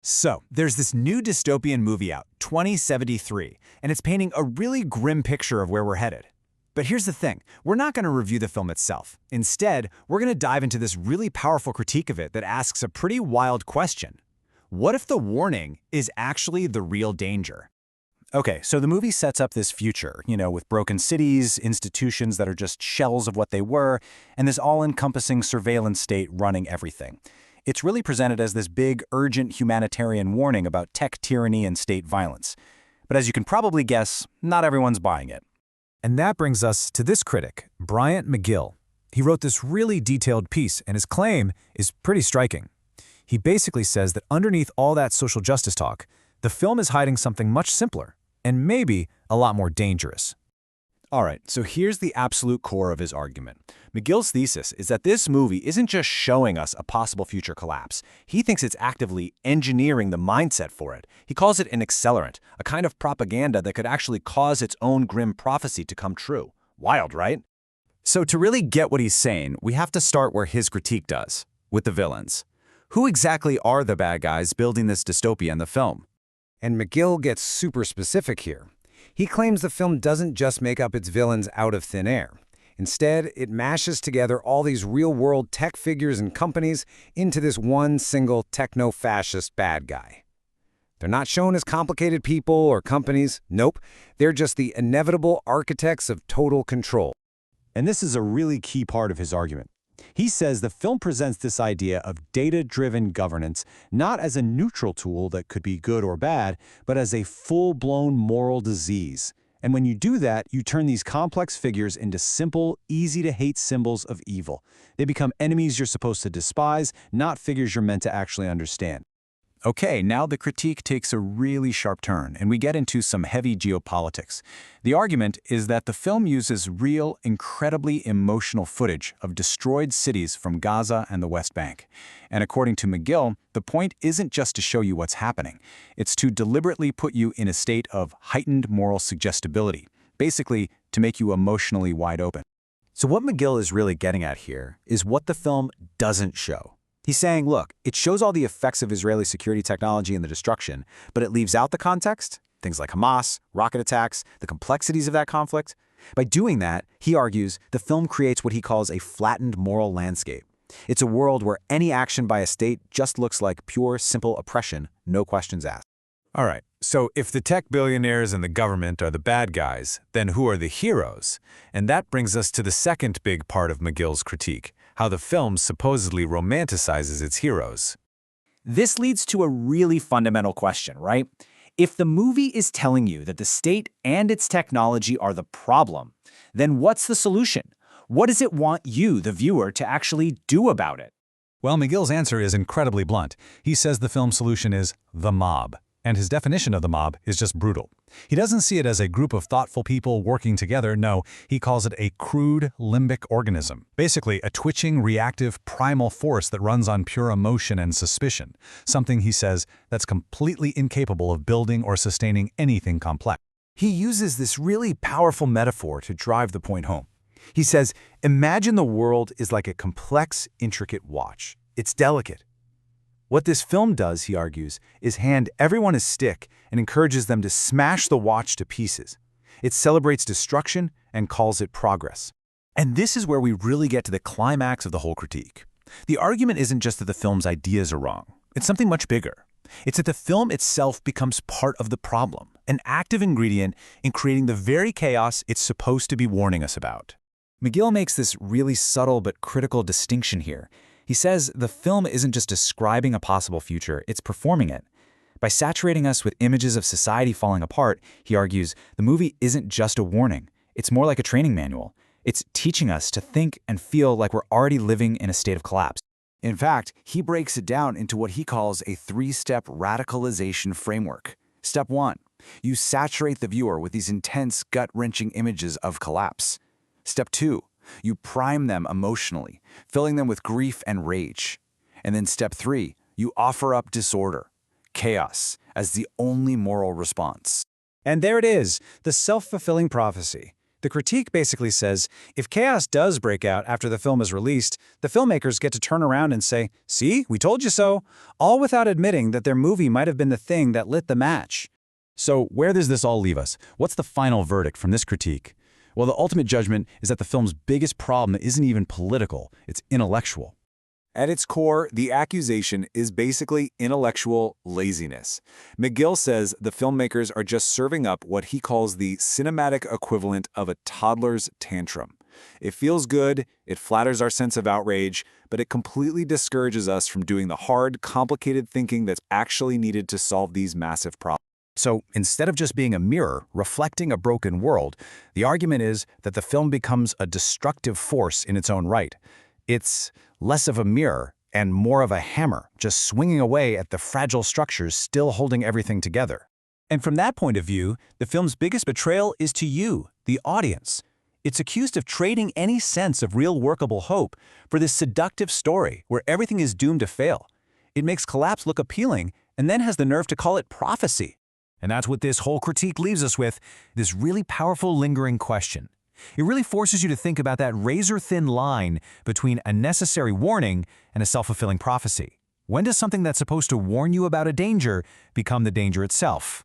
So, there's this new dystopian movie out, 2073, and it's painting a really grim picture of where we're headed. But here's the thing, we're not going to review the film itself. Instead, we're going to dive into this really powerful critique of it that asks a pretty wild question. What if the warning is actually the real danger? Okay, so the movie sets up this future, with broken cities, institutions that are just shells of what they were, and this all-encompassing surveillance state running everything. It's really presented as this big, urgent humanitarian warning about tech tyranny and state violence. But as you can probably guess, not everyone's buying it. And that brings us to this critic, Bryant McGill. He wrote this really detailed piece, and his claim is pretty striking. He basically says that underneath all that social justice talk, the film is hiding something much simpler, and maybe a lot more dangerous. All right, so here's the absolute core of his argument. McGill's thesis is that this movie isn't just showing us a possible future collapse. He thinks it's actively engineering the mindset for it. He calls it an accelerant, a kind of propaganda that could actually cause its own grim prophecy to come true. Wild, right? So to really get what he's saying, we have to start where his critique does, with the villains. Who exactly are the bad guys building this dystopia in the film? And McGill gets super specific here. He claims the film doesn't just make up its villains out of thin air. Instead, it mashes together all these real-world tech figures and companies into this one single techno-fascist bad guy. They're not shown as complicated people or companies. Nope, they're just the inevitable architects of total control. And this is a really key part of his argument. He says the film presents this idea of data-driven governance not as a neutral tool that could be good or bad, but as a full-blown moral disease. And when you do that, you turn these complex figures into simple, easy-to-hate symbols of evil. They become enemies you're supposed to despise, not figures you're meant to actually understand. Okay, now the critique takes a really sharp turn, and we get into some heavy geopolitics. The argument is that the film uses real, incredibly emotional footage of destroyed cities from Gaza and the West Bank. And according to McGill, the point isn't just to show you what's happening. It's to deliberately put you in a state of heightened moral suggestibility, basically to make you emotionally wide open. So what McGill is really getting at here is what the film doesn't show. He's saying, look, it shows all the effects of Israeli security technology and the destruction, but it leaves out the context, things like Hamas, rocket attacks, the complexities of that conflict. By doing that, he argues, the film creates what he calls a flattened moral landscape. It's a world where any action by a state just looks like pure, simple oppression, no questions asked. All right, so if the tech billionaires and the government are the bad guys, then who are the heroes? And that brings us to the second big part of McGill's critique, how the film supposedly romanticizes its heroes. This leads to a really fundamental question, right? If the movie is telling you that the state and its technology are the problem, then what's the solution? What does it want you, the viewer, to actually do about it? Well, McGill's answer is incredibly blunt. He says the film's solution is the mob. And his definition of the mob is just brutal. He doesn't see it as a group of thoughtful people working together. No, he calls it a crude limbic organism. Basically, a twitching, reactive, primal force that runs on pure emotion and suspicion. Something, he says, that's completely incapable of building or sustaining anything complex. He uses this really powerful metaphor to drive the point home. He says, imagine the world is like a complex, intricate watch. It's delicate. What this film does, he argues, is hand everyone a stick and encourages them to smash the watch to pieces. It celebrates destruction and calls it progress. And this is where we really get to the climax of the whole critique. The argument isn't just that the film's ideas are wrong. It's something much bigger. It's that the film itself becomes part of the problem, an active ingredient in creating the very chaos it's supposed to be warning us about. McGill makes this really subtle but critical distinction here. He says the film isn't just describing a possible future, it's performing it. By saturating us with images of society falling apart, he argues, the movie isn't just a warning. It's more like a training manual. It's teaching us to think and feel like we're already living in a state of collapse. In fact, he breaks it down into what he calls a three-step radicalization framework. Step 1, you saturate the viewer with these intense, gut-wrenching images of collapse. Step 2, you prime them emotionally, filling them with grief and rage. And then step 3, you offer up disorder, chaos, as the only moral response. And there it is, the self-fulfilling prophecy. The critique basically says, if chaos does break out after the film is released, the filmmakers get to turn around and say, "See, we told you so," all without admitting that their movie might have been the thing that lit the match. So where does this all leave us? What's the final verdict from this critique? Well, the ultimate judgment is that the film's biggest problem isn't even political, it's intellectual. At its core, the accusation is basically intellectual laziness. McGill says the filmmakers are just serving up what he calls the cinematic equivalent of a toddler's tantrum. It feels good, it flatters our sense of outrage, but it completely discourages us from doing the hard, complicated thinking that's actually needed to solve these massive problems. So instead of just being a mirror reflecting a broken world, the argument is that the film becomes a destructive force in its own right. It's less of a mirror and more of a hammer, just swinging away at the fragile structures still holding everything together. And from that point of view, the film's biggest betrayal is to you, the audience. It's accused of trading any sense of real workable hope for this seductive story where everything is doomed to fail. It makes collapse look appealing and then has the nerve to call it prophecy. And that's what this whole critique leaves us with, this really powerful lingering question. It really forces you to think about that razor-thin line between a necessary warning and a self-fulfilling prophecy. When does something that's supposed to warn you about a danger become the danger itself?